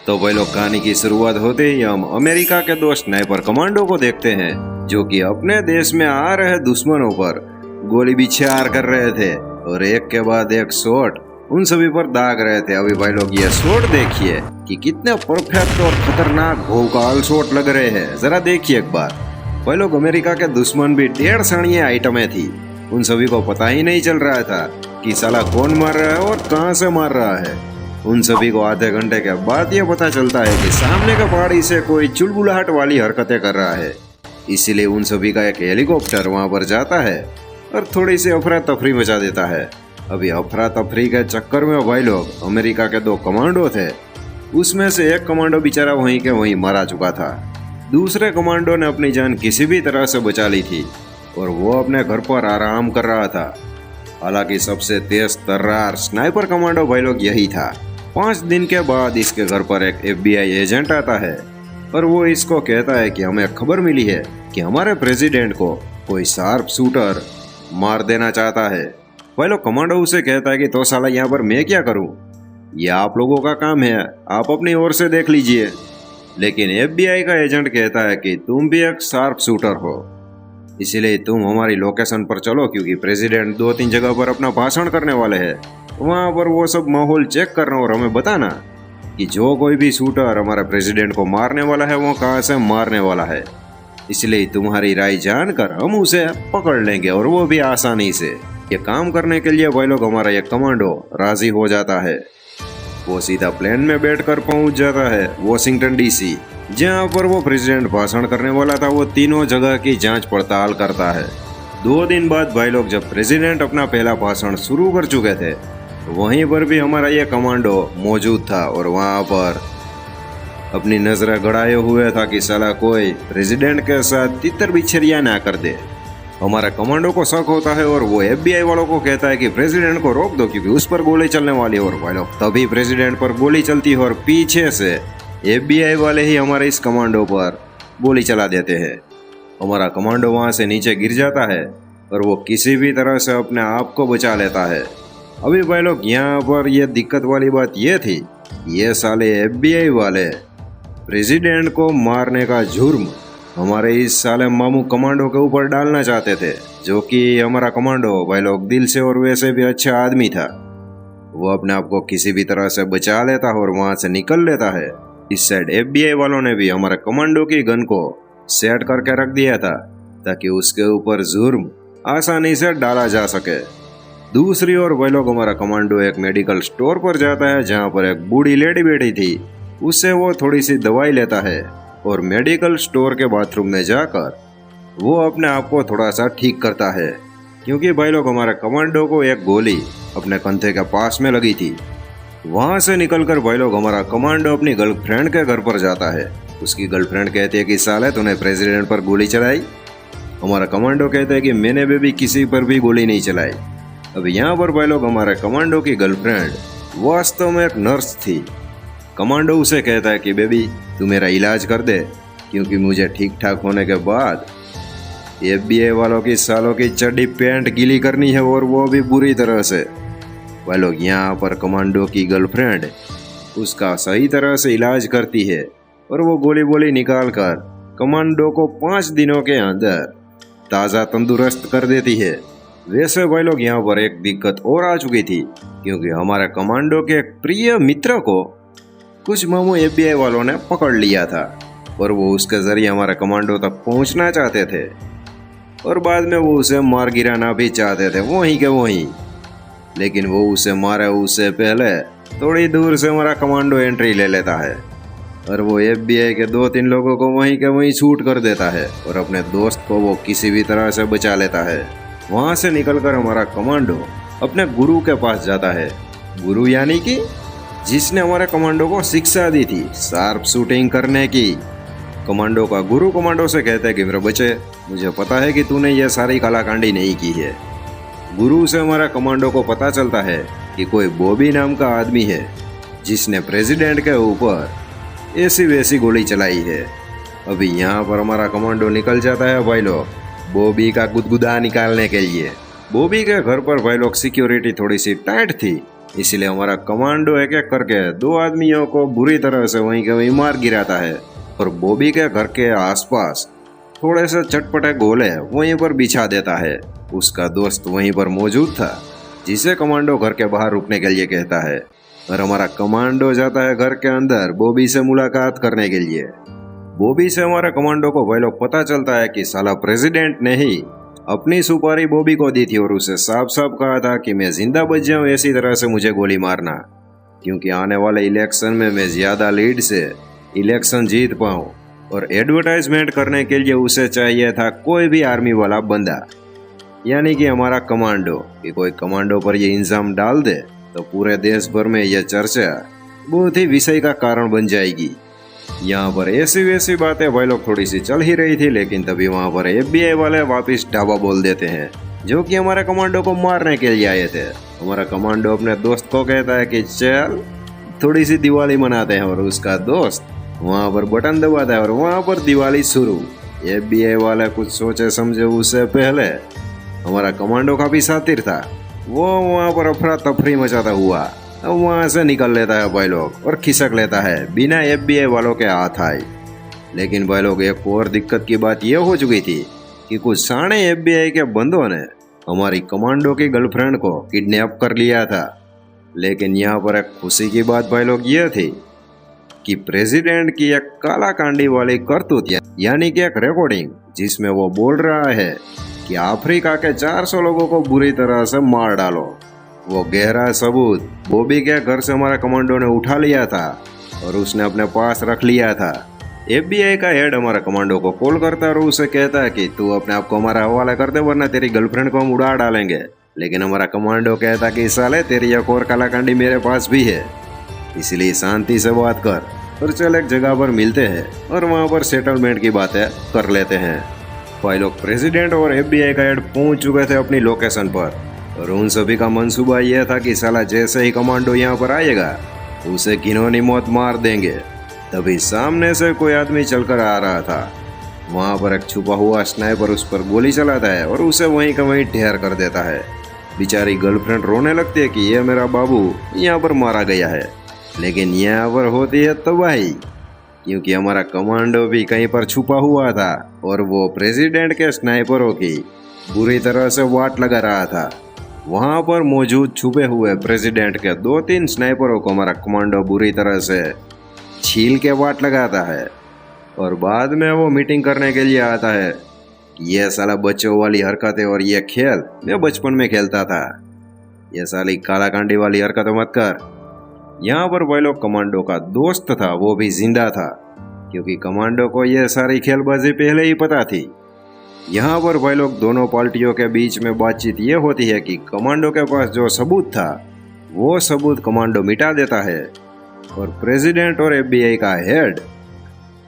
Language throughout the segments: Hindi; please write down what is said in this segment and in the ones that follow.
तो भाई लोग कहानी की शुरुआत होते ही हम अमेरिका के दो स्नाइपर कमांडो को देखते हैं जो कि अपने देश में आ रहे दुश्मनों पर गोली बिछार कर रहे थे और एक के बाद एक शॉट उन सभी पर दाग रहे थे। अभी भाई लोग ये शॉट देखिए कि कितने परफेक्ट और खतरनाक भौकाल शॉट लग रहे हैं। जरा देखिए एक बार। भाई लोग अमेरिका के दुश्मन भी 1.5 सैन्य आइटमें थी। उन सभी को पता ही नहीं चल रहा था कि साला कौन मार रहा है और कहां से मार रहा है। उन सभी को आधे घंटे के बाद यह पता चलता है कि सामने का पहाड़ी से कोई चुलबुलाहट वाली हरकतें कर रहा है। इसीलिए उन सभी का एक हेलीकॉप्टर वहां पर जाता है और थोड़ी सी अफरा तफरी मचा देता है। अभी अफरा तफरी के चक्कर में भाई लोग अमेरिका के 2 कमांडो थे, उसमें से एक कमांडो बेचारा वहीं के वहीं मारा चुका था। दूसरे कमांडो ने अपनी जान किसी भी तरह से बचा ली थी और वो अपने घर पर आराम कर रहा था। हालांकि सबसे तेज तर्रार स्नाइपर कमांडो भाई लोग यही था। 5 दिन के बाद इसके घर पर एक FBI एजेंट आता है और वो इसको कहता है कि हमें खबर मिली है कि हमारे प्रेसिडेंट को कोई शार्प शूटर मार देना चाहता है। भाई लोग कमांडो उसे कहता है कि तो साला यहाँ पर मैं क्या करूँ, यह आप लोगों का काम है, आप अपनी ओर से देख लीजिए। लेकिन FBI का एजेंट कहता है कि तुम भी एक शार्प शूटर हो, इसीलिए तुम हमारी लोकेशन पर चलो क्योंकि प्रेसिडेंट 2-3 जगह पर अपना भाषण करने वाले हैं। वहाँ पर वो सब माहौल चेक करना और हमें बताना कि जो कोई भी शूटर हमारे प्रेसिडेंट को मारने वाला है वो कहाँ से मारने वाला है। इसलिए तुम्हारी राय जानकर हम उसे पकड़ लेंगे और वो भी आसानी से। ये काम करने के लिए भाई लोग हमारा ये कमांडो राजी हो जाता है। वो सीधा प्लेन में बैठकर पहुंच जाता है वॉशिंगटन DC, जहां पर वो प्रेसिडेंट भाषण करने वाला था। वो तीनों जगह की जांच पड़ताल करता है। 2 दिन बाद भाई लोग जब प्रेसिडेंट अपना पहला भाषण शुरू कर चुके थे, वहीं पर भी हमारा ये कमांडो मौजूद था और वहां पर अपनी नजरें गड़ाए हुए था कि साला कोई प्रेसिडेंट के साथ तितर बिछरिया ना कर दे। हमारा कमांडो को शक होता है और वो FBI वालों को कहता है कि प्रेसिडेंट को रोक दो क्योंकि उस पर गोली चलने वाली है। और भाई लोग तभी प्रेसिडेंट पर गोली चलती है और पीछे से FBI वाले ही हमारे इस कमांडो पर गोली चला देते हैं। हमारा कमांडो वहां से नीचे गिर जाता है और वो किसी भी तरह से अपने आप को बचा लेता है। अभी भाई लोग यहाँ पर यह दिक्कत वाली बात यह थी, ये साले FBI वाले प्रेसिडेंट को मारने का जुर्म हमारे इस साले मामू कमांडो के ऊपर डालना चाहते थे, जो कि हमारा कमांडो भाई लोग दिल से और वैसे भी अच्छा आदमी था। वो अपने आप को किसी भी तरह से बचा लेता है और वहां से निकल लेता है। इस साइड FBI वालों ने भी हमारे कमांडो की गन को सेट करके रख दिया था ताकि उसके ऊपर जुर्म आसानी से डाला जा सके। दूसरी ओर भाई लोग हमारा कमांडो एक मेडिकल स्टोर पर जाता है जहाँ पर एक बूढ़ी लेडी बैठी थी। उससे वो थोड़ी सी दवाई लेता है और मेडिकल स्टोर के बाथरूम में जाकर वो अपने आप को थोड़ा सा ठीक करता है क्योंकि भाई लोग हमारे कमांडो को एक गोली अपने कंधे के पास में लगी थी। वहां से निकलकर भाई लोग हमारा कमांडो अपनी गर्लफ्रेंड के घर पर जाता है। उसकी गर्लफ्रेंड कहती है कि साले तूने प्रेसिडेंट पर गोली चलाई। हमारा कमांडो कहता है कि मैंने भी किसी पर भी गोली नहीं चलाई। अब यहाँ पर भाई लोग हमारे कमांडो की गर्लफ्रेंड वास्तव में एक नर्स थी। कमांडो उसे कहता है कि बेबी तू मेरा इलाज कर दे क्योंकि मुझे ठीक ठाक होने के बाद FBI वालों की सालों की चड्डी पैंट गीली करनी है और वो भी बुरी तरह से। भाई लोग यहाँ पर कमांडो की गर्लफ्रेंड उसका सही तरह से इलाज करती है और वो गोली बोली निकाल कर कमांडो को 5 दिनों के अंदर ताज़ा तंदुरुस्त कर देती है। वैसे भाई लोग यहाँ पर एक दिक्कत और आ चुकी थी क्योंकि हमारे कमांडो के एक प्रिय मित्र को कुछ मामू FBI वालों ने पकड़ लिया था और वो उसके जरिए हमारे कमांडो तक पहुंचना चाहते थे और बाद में वो उसे मार गिराना भी चाहते थे वहीं के वहीं। लेकिन वो उसे मारे उससे पहले थोड़ी दूर से हमारा कमांडो एंट्री ले लेता है और वो FBI के 2-3 लोगों को वहीं के वहीं शूट कर देता है और अपने दोस्त को वो किसी भी तरह से बचा लेता है। वहां से निकलकर हमारा कमांडो अपने गुरु के पास जाता है। गुरु यानी कि जिसने हमारे कमांडो को शिक्षा दी थी शार्प शूटिंग करने की। कमांडो का गुरु कमांडो से कहता है कि मेरे बच्चे मुझे पता है कि तूने यह सारी कलाकांडी नहीं की है। गुरु से हमारा कमांडो को पता चलता है कि कोई बॉबी नाम का आदमी है जिसने प्रेसिडेंट के ऊपर ऐसी वैसी गोली चलाई है। अभी यहाँ पर हमारा कमांडो निकल जाता है भाई लोग बॉबी का गुदगुदा निकालने के लिए। बॉबी के घर पर भाई लोग सिक्योरिटी थोड़ी सी टाइट थी इसलिए हमारा कमांडो एक एक करके 2 आदमियों को बुरी तरह से वहीं के वहीं मार गिराता है और बॉबी के घर के आसपास थोड़े से चटपटे गोले वहीं पर बिछा देता है। उसका दोस्त वहीं पर मौजूद था, जिसे कमांडो घर के बाहर रुकने के लिए कहता है और हमारा कमांडो जाता है घर के अंदर बॉबी से मुलाकात करने के लिए। बॉबी से हमारा कमांडो को भाई लोग पता चलता है कि साला प्रेसिडेंट ने ही अपनी सुपारी बॉबी को दी थी और उसे साफ साफ कहा था कि मैं जिंदा बच जाऊं ऐसी तरह से मुझे गोली मारना, क्योंकि आने वाले इलेक्शन में मैं ज्यादा लीड से इलेक्शन जीत पाऊं। और एडवर्टाइजमेंट करने के लिए उसे चाहिए था कोई भी आर्मी वाला बंदा, यानी कि हमारा कमांडो, कि कोई कमांडो पर ये इल्जाम डाल दे तो पूरे देश भर में यह चर्चा बहुत ही विषय का कारण बन जाएगी। यहाँ पर ऐसी वैसी बातें भाई लोग थोड़ी सी चल ही रही थी, लेकिन तभी वहाँ पर FBI वाले वापिस ढाबा बोल देते हैं, जो कि हमारे कमांडो को मारने के लिए आए थे। हमारा कमांडो अपने दोस्त को कहता है कि चल थोड़ी सी दिवाली मनाते हैं, और उसका दोस्त वहाँ पर बटन दबाता है और वहाँ पर दिवाली शुरू। FBI वाले कुछ सोचे समझे उससे पहले हमारा कमांडो काफी शातिर था, वो वहाँ पर अफरा तफरी मचाता हुआ वहाँ से निकल लेता है भाई लोग और खिसक लेता है बिना FBI वालों के हाथ आए। लेकिन भाई लोग एक और दिक्कत की बात यह हो चुकी थी कि कुछ साढ़े FBI के बंदों ने हमारी कमांडो की गर्लफ्रेंड को किडनैप कर लिया था। लेकिन यहाँ पर एक खुशी की बात भाई लोग यह थी कि प्रेसिडेंट की एक काला कांडी वाली करतूत, यानी कि एक रिकॉर्डिंग जिसमें वो बोल रहा है कि अफ्रीका के 400 लोगों को बुरी तरह से मार डालो, वो गहरा सबूत बॉबी के घर से हमारा कमांडो ने उठा लिया था और उसने अपने पास रख लिया था। FBI का हेड हमारा कमांडो को कॉल करता है और उसे कहता है कि तू अपने आप को हमारा हवाला कर दे वरना तेरी गर्लफ्रेंड को हम उड़ा डालेंगे। लेकिन हमारा कमांडो कहता कि साले तेरी एक और कालाकांडी मेरे पास भी है, इसलिए शांति से बात कर और चल एक जगह पर मिलते हैं और वहाँ पर सेटलमेंट की बातें कर लेते हैं। भाई लोग प्रेसिडेंट और FBI का हेड पहुंच चुके थे अपनी लोकेशन पर और उन सभी का मंसूबा यह था कि साला जैसे ही कमांडो यहाँ पर आएगा उसे घिनौनी मौत मार देंगे। तभी सामने से कोई आदमी चलकर आ रहा था। वहाँ पर एक छुपा हुआ स्नाइपर उस पर गोली चलाता है और उसे वहीं का वहीं ढेर कर देता है। बेचारी गर्लफ्रेंड रोने लगती है कि ये मेरा बाबू यहाँ पर मारा गया है। लेकिन यहाँ पर होती है तबाही, क्योंकि हमारा कमांडो भी कहीं पर छुपा हुआ था और वो प्रेसिडेंट के स्नाइपरों की बुरी तरह से वाट लगा रहा था। वहाँ पर मौजूद छुपे हुए प्रेसिडेंट के 2-3 स्नाइपरों को हमारा कमांडो बुरी तरह से छील के वाट लगाता है और बाद में वो मीटिंग करने के लिए आता है कि ये साला बच्चों वाली हरकतें और ये खेल मैं बचपन में खेलता था, ये साली कालाकांडी वाली हरकतें मत कर। यहाँ पर वह लोग कमांडो का दोस्त था, वो भी जिंदा था, क्योंकि कमांडो को यह सारी खेलबाजी पहले ही पता थी। यहाँ पर वह लोग दोनों पार्टियों के बीच में बातचीत ये होती है कि कमांडो के पास जो सबूत था वो सबूत कमांडो मिटा देता है और प्रेसिडेंट और FBI का हेड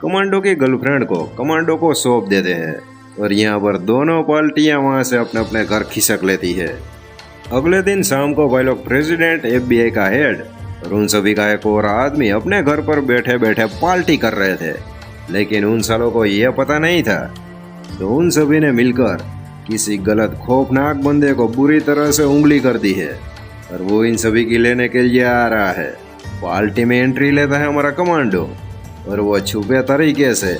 कमांडो की गर्लफ्रेंड को कमांडो को सौंप देते हैं और यहाँ पर दोनों पार्टियाँ वहाँ से अपने अपने घर खिसक लेती है। अगले दिन शाम को वह लोग प्रेसिडेंट, FBI का हेड और उन सभी का एक और आदमी अपने घर पर बैठे बैठे पार्टी कर रहे थे। लेकिन उन सालों को यह पता नहीं था, तो उन सभी ने मिलकर किसी गलत खौफनाक बंदे को बुरी तरह से उंगली कर दी है और वो इन सभी की लेने के लिए आ रहा है। पार्टी में एंट्री लेता है हमारा कमांडो और वो छुपे तरीके से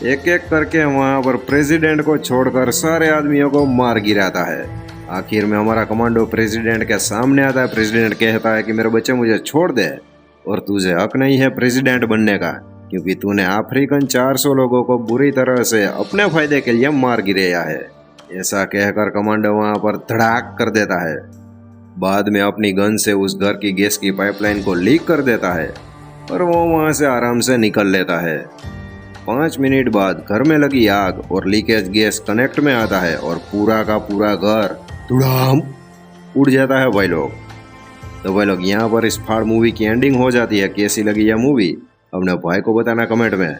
एक एक करके वहाँ पर प्रेसिडेंट को छोड़कर सारे आदमियों को मार गिराता है। आखिर में हमारा कमांडो प्रेसिडेंट के सामने आता है। प्रेसिडेंट कहता है कि मेरे बच्चे मुझे छोड़ दे और तुझे हक नहीं है प्रेसिडेंट बनने का, क्योंकि तूने अफ्रीकन 400 लोगों को बुरी तरह से अपने फायदे के लिए मार गिराया है। ऐसा कहकर कमांडो वहां पर धड़ाक कर देता है। बाद में अपनी गन से उस घर की गैस की पाइपलाइन को लीक कर देता है और वो वहां से आराम से निकल लेता है। 5 मिनट बाद घर में लगी आग और लीकेज गैस कनेक्ट में आता है और पूरा का पूरा घर धुड़ाम उड़ जाता है भाई लोग। तो भाई लोग यहाँ पर इस फाड़ मूवी की एंडिंग हो जाती है। कैसी लगी यह मूवी अपने भाई को बताना कमेंट में।